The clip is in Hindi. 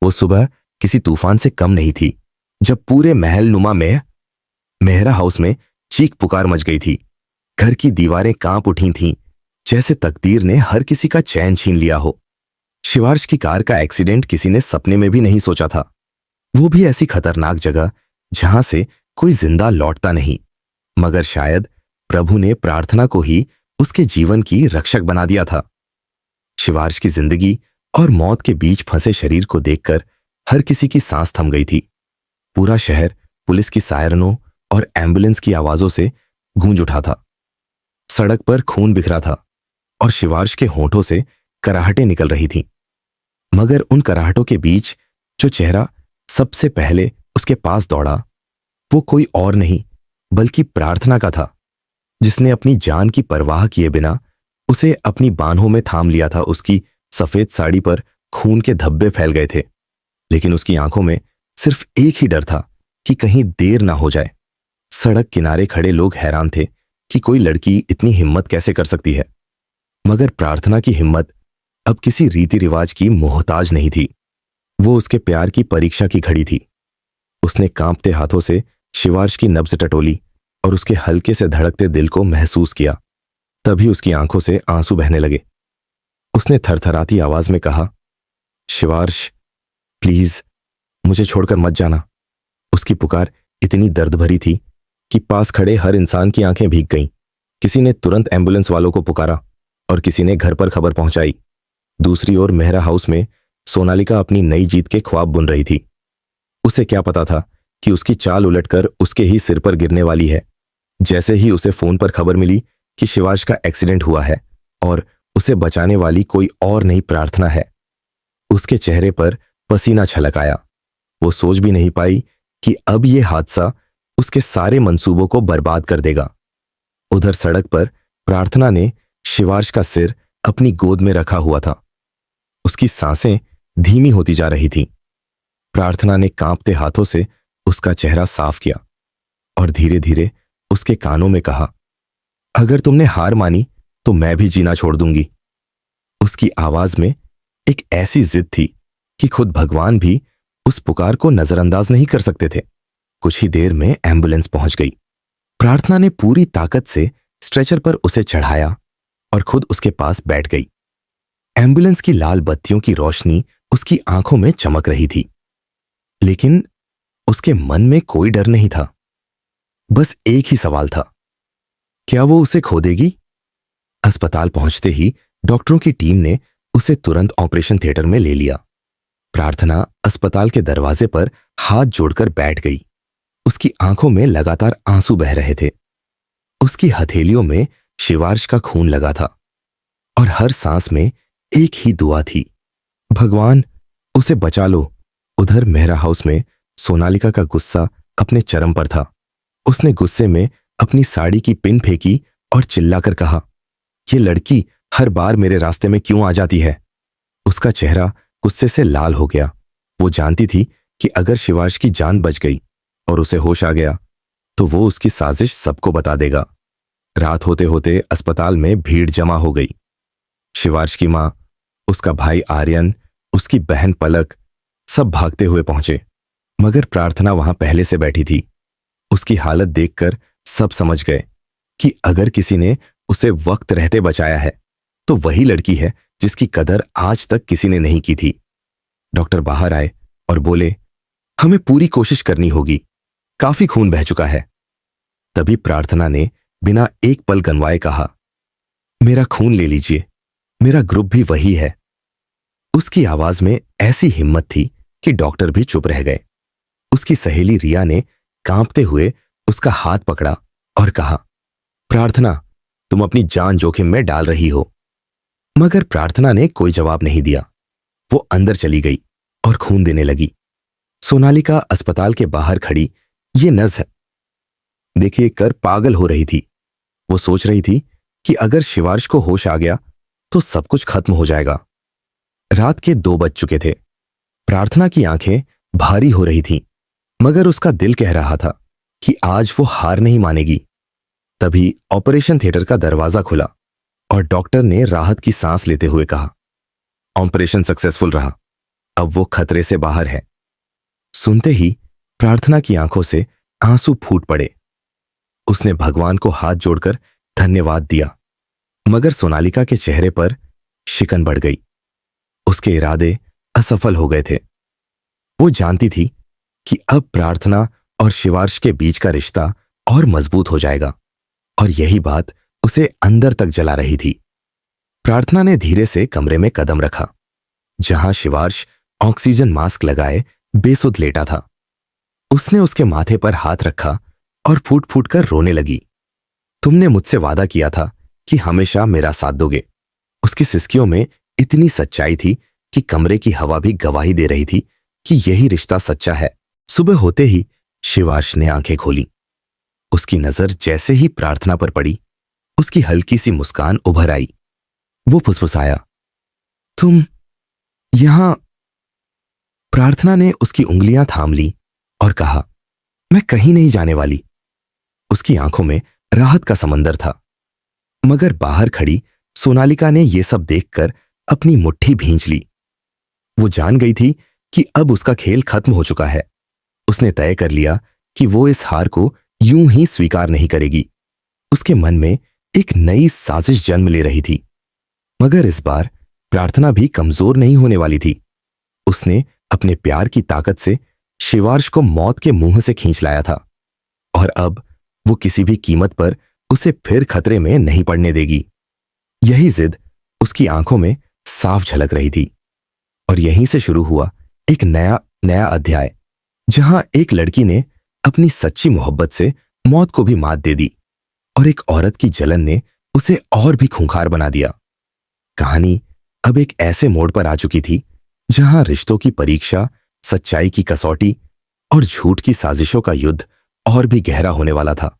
वो सुबह किसी तूफान से कम नहीं थी जब पूरे महल नुमा में मेहरा हाउस में चीख पुकार मच गई थी। घर की दीवारें कांप उठी थीं, जैसे तकदीर ने हर किसी का चैन छीन लिया हो। शिवार्श की कार का एक्सीडेंट किसी ने सपने में भी नहीं सोचा था, वो भी ऐसी खतरनाक जगह जहां से कोई जिंदा लौटता नहीं। मगर शायद प्रभु ने प्रार्थना को ही उसके जीवन की रक्षक बना दिया था। शिवार्श की जिंदगी और मौत के बीच फंसे शरीर को देखकर हर किसी की सांस थम गई थी। पूरा शहर पुलिस की सायरनों और एम्बुलेंस की आवाजों से गूंज उठा था। सड़क पर खून बिखरा था और शिवार्श के होंठों से कराहटें निकल रही थीं। मगर उन कराहटों के बीच जो चेहरा सबसे पहले उसके पास दौड़ा, वो कोई और नहीं बल्कि प्रार्थना का था, जिसने अपनी जान की परवाह किए बिना उसे अपनी बाहों में थाम लिया था। उसकी सफेद साड़ी पर खून के धब्बे फैल गए थे, लेकिन उसकी आंखों में सिर्फ एक ही डर था कि कहीं देर ना हो जाए। सड़क किनारे खड़े लोग हैरान थे कि कोई लड़की इतनी हिम्मत कैसे कर सकती है, मगर प्रार्थना की हिम्मत अब किसी रीति रिवाज की मोहताज नहीं थी। वो उसके प्यार की परीक्षा की घड़ी थी। उसने कांपते हाथों से शिवार्श की नब्ज टटोली और उसके हल्के से धड़कते दिल को महसूस किया। तभी उसकी आंखों से आंसू बहने लगे। उसने थरथराती आवाज में कहा, शिवार्श, प्लीज मुझे छोड़कर मत जाना। उसकी पुकार इतनी दर्द भरी थी कि पास खड़े हर इंसान की आंखें भीग गईं। किसी ने तुरंत एम्बुलेंस वालों को पुकारा और किसी ने घर पर खबर पहुंचाई। दूसरी ओर मेहरा हाउस में सोनालिका अपनी नई जीत के ख्वाब बुन रही थी। उसे क्या पता था कि उसकी चाल उलटकर उसके ही सिर पर गिरने वाली है। जैसे ही उसे फोन पर खबर मिली कि शिवार्श का एक्सीडेंट हुआ है और उसे बचाने वाली कोई और नहीं प्रार्थना है, उसके चेहरे पर पसीना छलक आया। वो सोच भी नहीं पाई कि अब यह हादसा उसके सारे मंसूबों को बर्बाद कर देगा। उधर सड़क पर प्रार्थना ने शिवार्श का सिर अपनी गोद में रखा हुआ था। उसकी सांसें धीमी होती जा रही थीं। प्रार्थना ने कांपते हाथों से उसका चेहरा साफ किया और धीरे धीरे उसके कानों में कहा, अगर तुमने हार मानी तो मैं भी जीना छोड़ दूंगी। उसकी आवाज में एक ऐसी जिद थी कि खुद भगवान भी उस पुकार को नजरअंदाज नहीं कर सकते थे। कुछ ही देर में एम्बुलेंस पहुंच गई। प्रार्थना ने पूरी ताकत से स्ट्रेचर पर उसे चढ़ाया और खुद उसके पास बैठ गई। एम्बुलेंस की लाल बत्तियों की रोशनी उसकी आंखों में चमक रही थी, लेकिन उसके मन में कोई डर नहीं था। बस एक ही सवाल था, क्या वो उसे खो देगी? अस्पताल पहुंचते ही डॉक्टरों की टीम ने उसे तुरंत ऑपरेशन थिएटर में ले लिया। प्रार्थना अस्पताल के दरवाजे पर हाथ जोड़कर बैठ गई। उसकी आंखों में लगातार आंसू बह रहे थे। उसकी हथेलियों में शिवार्श का खून लगा था और हर सांस में एक ही दुआ थी, भगवान उसे बचा लो। उधर मेहरा हाउस में सोनालिका का गुस्सा अपने चरम पर था। उसने गुस्से में अपनी साड़ी की पिन फेंकी और चिल्लाकर कहा, यह लड़की हर बार मेरे रास्ते में क्यों आ जाती है? उसका चेहरा गुस्से से लाल हो गया। वो जानती थी कि अगर शिवार्श की जान बच गई और उसे होश आ गया तो वो उसकी साजिश सबको बता देगा। रात होते होते अस्पताल में भीड़ जमा हो गई। शिवार्श की मां, उसका भाई आर्यन, उसकी बहन पलक सब भागते हुए पहुंचे, मगर प्रार्थना वहां पहले से बैठी थी। उसकी हालत देखकर सब समझ गए कि अगर किसी ने उसे वक्त रहते बचाया है तो वही लड़की है जिसकी कदर आज तक किसी ने नहीं की थी। डॉक्टर बाहर आए और बोले, हमें पूरी कोशिश करनी होगी, काफी खून बह चुका है। तभी प्रार्थना ने बिना एक पल गंवाए कहा, मेरा खून ले लीजिए, मेरा ग्रुप भी वही है। उसकी आवाज में ऐसी हिम्मत थी कि डॉक्टर भी चुप रह गए। उसकी सहेली रिया ने कांपते हुए उसका हाथ पकड़ा और कहा, प्रार्थना, तुम अपनी जान जोखिम में डाल रही हो। मगर प्रार्थना ने कोई जवाब नहीं दिया। वो अंदर चली गई और खून देने लगी। सोनालिका अस्पताल के बाहर खड़ी ये नज़र देखे कर पागल हो रही थी। वो सोच रही थी कि अगर शिवार्श को होश आ गया तो सब कुछ खत्म हो जाएगा। रात के 2 बज चुके थे। प्रार्थना की आंखें भारी हो रही थीं, मगर उसका दिल कह रहा था कि आज वो हार नहीं मानेगी। तभी ऑपरेशन थिएटर का दरवाजा खुला और डॉक्टर ने राहत की सांस लेते हुए कहा, ऑपरेशन सक्सेसफुल रहा, अब वो खतरे से बाहर है। सुनते ही प्रार्थना की आंखों से आंसू फूट पड़े। उसने भगवान को हाथ जोड़कर धन्यवाद दिया, मगर सोनालिका के चेहरे पर शिकन बढ़ गई। उसके इरादे असफल हो गए थे। वो जानती थी कि अब प्रार्थना और शिवार्श के बीच का रिश्ता और मजबूत हो जाएगा, और यही बात उसे अंदर तक जला रही थी। प्रार्थना ने धीरे से कमरे में कदम रखा, जहां शिवार्श ऑक्सीजन मास्क लगाए बेसुध लेटा था। उसने उसके माथे पर हाथ रखा और फूट फूट कर रोने लगी। तुमने मुझसे वादा किया था कि हमेशा मेरा साथ दोगे। उसकी सिसकियों में इतनी सच्चाई थी कि कमरे की हवा भी गवाही दे रही थी कि यही रिश्ता सच्चा है। सुबह होते ही शिवार्श ने आंखें खोली। उसकी नजर जैसे ही प्रार्थना पर पड़ी, उसकी हल्की सी मुस्कान उभर आई। वो फुसफुसाया, तुम यहां? प्रार्थना ने उसकी उंगलियां थाम ली और कहा, मैं कहीं नहीं जाने वाली। उसकी आंखों में राहत का समंदर था, मगर बाहर खड़ी सोनालिका ने यह सब देखकर अपनी मुट्ठी भींच ली। वो जान गई थी कि अब उसका खेल खत्म हो चुका है। उसने तय कर लिया कि वो इस हार को यूं ही स्वीकार नहीं करेगी। उसके मन में एक नई साजिश जन्म ले रही थी, मगर इस बार प्रार्थना भी कमजोर नहीं होने वाली थी। उसने अपने प्यार की ताकत से शिवार्श को मौत के मुंह से खींच लाया था, और अब वो किसी भी कीमत पर उसे फिर खतरे में नहीं पड़ने देगी। यही जिद उसकी आंखों में साफ झलक रही थी। और यहीं से शुरू हुआ एक नया नया अध्याय, जहां एक लड़की ने अपनी सच्ची मोहब्बत से मौत को भी मात दे दी, और एक औरत की जलन ने उसे और भी खूंखार बना दिया। कहानी अब एक ऐसे मोड़ पर आ चुकी थी जहां रिश्तों की परीक्षा, सच्चाई की कसौटी और झूठ की साजिशों का युद्ध और भी गहरा होने वाला था।